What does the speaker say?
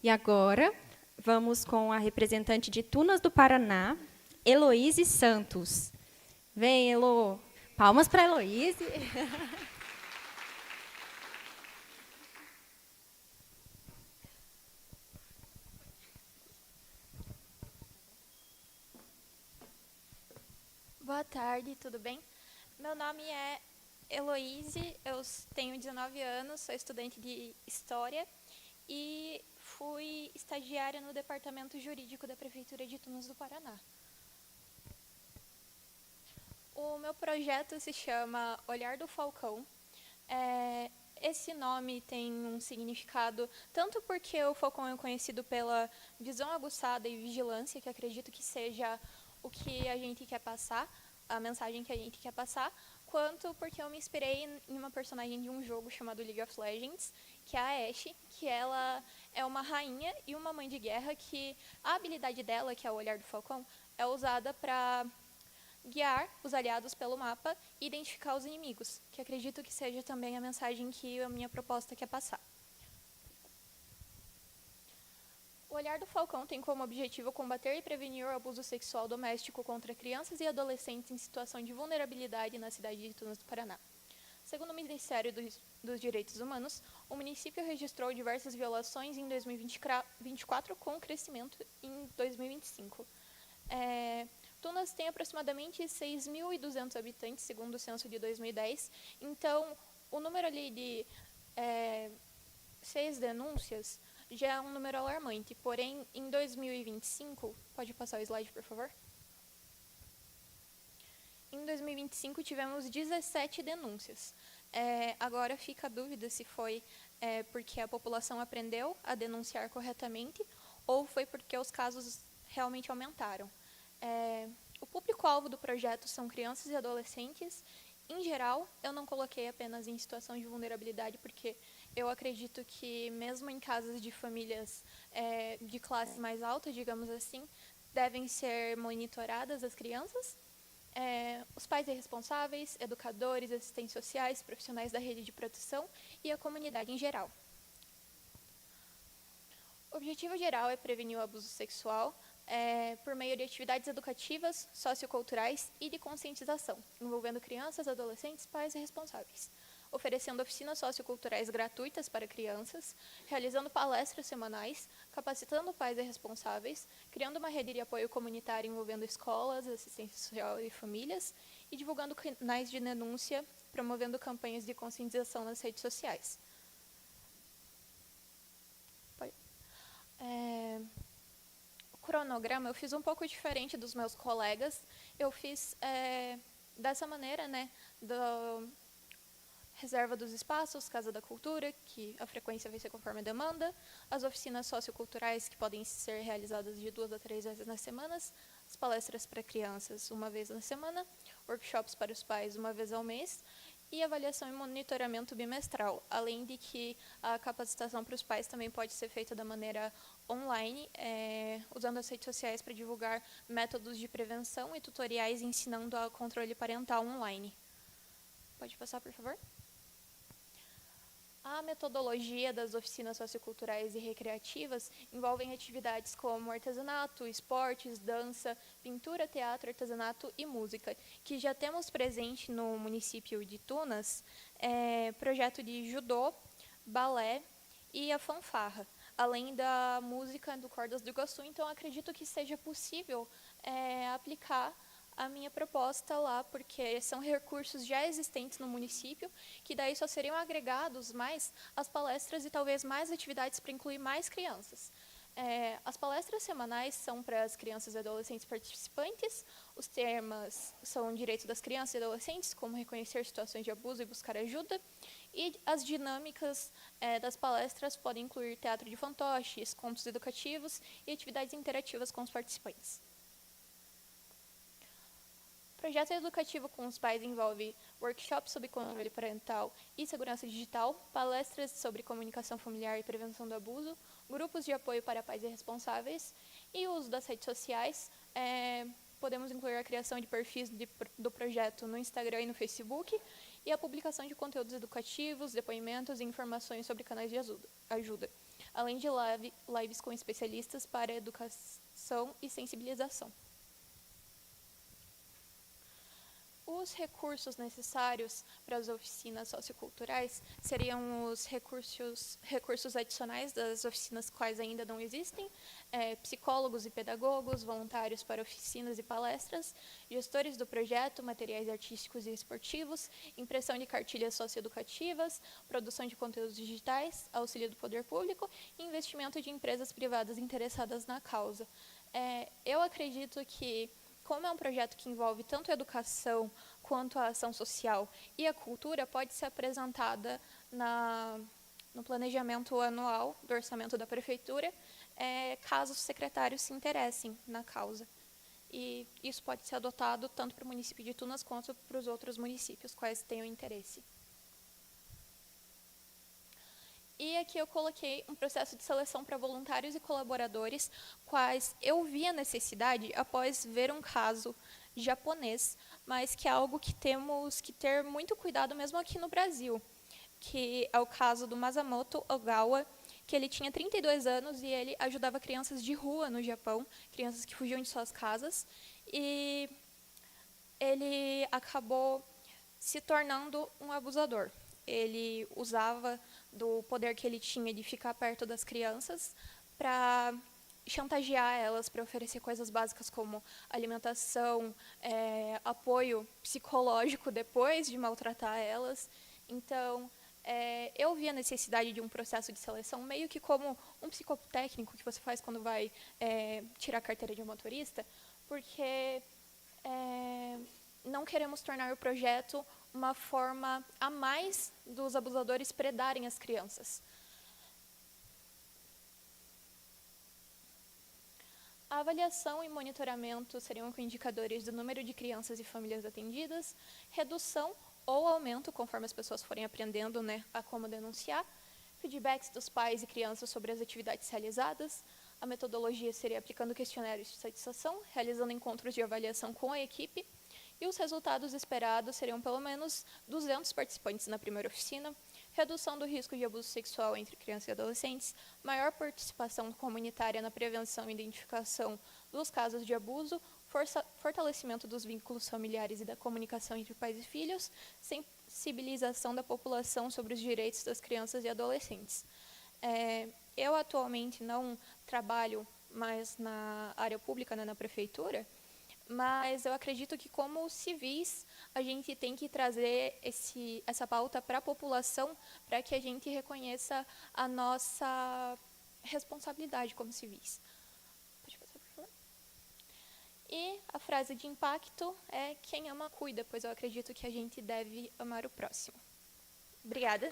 E agora, vamos com a representante de Tunas do Paraná, Heloíse Santos. Vem, Elo. Palmas para a Heloíse. Boa tarde, tudo bem? Meu nome é Heloíse, eu tenho 19 anos, sou estudante de História e fui estagiária no Departamento Jurídico da Prefeitura de Tunas do Paraná. O meu projeto se chama Olhar do Falcão. Esse nome tem um significado tanto porque o falcão é conhecido pela visão aguçada e vigilância, que acredito que seja o que a gente quer passar, a mensagem que a gente quer passar, quanto porque eu me inspirei em uma personagem de um jogo chamado League of Legends, que é a Ashe, que ela é uma rainha e uma mãe de guerra que a habilidade dela, que é o Olhar do Falcão, é usada para guiar os aliados pelo mapa e identificar os inimigos, que acredito que seja também a mensagem que a minha proposta quer passar. O Olhar do Falcão tem como objetivo combater e prevenir o abuso sexual doméstico contra crianças e adolescentes em situação de vulnerabilidade na cidade de Tunas do Paraná. Segundo o Ministério dos Direitos Humanos, o município registrou diversas violações em 2024, com crescimento em 2025. Tunas tem aproximadamente 6.200 habitantes, segundo o censo de 2010. Então, o número ali de 6 denúncias já é um número alarmante. Porém, em 2025, pode passar o slide, por favor? Em 2025, tivemos 17 denúncias. Agora fica a dúvida se foi porque a população aprendeu a denunciar corretamente ou foi porque os casos realmente aumentaram. O público-alvo do projeto são crianças e adolescentes. Em geral, eu não coloquei apenas em situação de vulnerabilidade, porque eu acredito que, mesmo em casas de famílias de classe mais alta, digamos assim, devem ser monitoradas as crianças. Os pais responsáveis, educadores, assistentes sociais, profissionais da rede de proteção e a comunidade em geral. O objetivo geral é prevenir o abuso sexual por meio de atividades educativas, socioculturais e de conscientização, envolvendo crianças, adolescentes, pais e responsáveis, oferecendo oficinas socioculturais gratuitas para crianças, realizando palestras semanais, capacitando pais e responsáveis, criando uma rede de apoio comunitário envolvendo escolas, assistência social e famílias, e divulgando canais de denúncia, promovendo campanhas de conscientização nas redes sociais. O cronograma eu fiz um pouco diferente dos meus colegas. Eu fiz dessa maneira, reserva dos espaços, Casa da Cultura, que a frequência vai ser conforme a demanda, as oficinas socioculturais, que podem ser realizadas de 2 a 3 vezes nas semanas, as palestras para crianças uma vez na semana, workshops para os pais uma vez ao mês, e avaliação e monitoramento bimestral, além de que a capacitação para os pais também pode ser feita da maneira online, usando as redes sociais para divulgar métodos de prevenção e tutoriais ensinando a controle parental online. Pode passar, por favor? A metodologia das oficinas socioculturais e recreativas envolvem atividades como artesanato, esportes, dança, pintura, teatro, artesanato e música, que já temos presente no município de Tunas, projeto de judô, balé e a fanfarra, além da música do Cordas do Iguaçu. Então, acredito que seja possível aplicar a minha proposta lá, porque são recursos já existentes no município, que daí só seriam agregados mais as palestras e talvez mais atividades para incluir mais crianças. As palestras semanais são para as crianças e adolescentes participantes. Os temas são direitos das crianças e adolescentes, como reconhecer situações de abuso e buscar ajuda. E as dinâmicas das palestras podem incluir teatro de fantoches, contos educativos e atividades interativas com os participantes. O projeto educativo com os pais envolve workshops sobre controle parental e segurança digital, palestras sobre comunicação familiar e prevenção do abuso, grupos de apoio para pais e responsáveis e o uso das redes sociais. Podemos incluir a criação de perfis do projeto no Instagram e no Facebook e a publicação de conteúdos educativos, depoimentos e informações sobre canais de ajuda. além de lives com especialistas para educação e sensibilização. Os recursos necessários para as oficinas socioculturais seriam os recursos adicionais das oficinas quais ainda não existem, psicólogos e pedagogos, voluntários para oficinas e palestras, gestores do projeto, materiais artísticos e esportivos, impressão de cartilhas socioeducativas, produção de conteúdos digitais, auxílio do poder público e investimento de empresas privadas interessadas na causa. Eu acredito que, como é um projeto que envolve tanto a educação quanto a ação social e a cultura, pode ser apresentada no planejamento anual do orçamento da prefeitura, caso os secretários se interessem na causa. E isso pode ser adotado tanto para o município de Tunas quanto para os outros municípios, quais tenham interesse. E aqui eu coloquei um processo de seleção para voluntários e colaboradores, quais eu vi a necessidade após ver um caso japonês, mas que é algo que temos que ter muito cuidado mesmo aqui no Brasil, que é o caso do Masamoto Ogawa, que ele tinha 32 anos e ele ajudava crianças de rua no Japão, crianças que fugiam de suas casas, e ele acabou se tornando um abusador. Ele usava do poder que ele tinha de ficar perto das crianças para chantagear elas, para oferecer coisas básicas como alimentação, apoio psicológico depois de maltratar elas. Então, eu vi a necessidade de um processo de seleção meio que como um psicotécnico que você faz quando vai tirar a carteira de motorista, porque não queremos tornar o projeto uma forma a mais dos abusadores predarem as crianças. A avaliação e monitoramento seriam com indicadores do número de crianças e famílias atendidas, redução ou aumento, conforme as pessoas forem aprendendo, a como denunciar, feedbacks dos pais e crianças sobre as atividades realizadas. A metodologia seria aplicando questionários de satisfação, realizando encontros de avaliação com a equipe, e os resultados esperados seriam pelo menos 200 participantes na primeira oficina, redução do risco de abuso sexual entre crianças e adolescentes, maior participação comunitária na prevenção e identificação dos casos de abuso, fortalecimento dos vínculos familiares e da comunicação entre pais e filhos, sensibilização da população sobre os direitos das crianças e adolescentes. Eu atualmente não trabalho mais na área pública, na prefeitura, mas eu acredito que, como civis, a gente tem que trazer essa pauta para a população, para que a gente reconheça a nossa responsabilidade como civis. Pode passar, por favor? E a frase de impacto é: quem ama, cuida, pois eu acredito que a gente deve amar o próximo. Obrigada.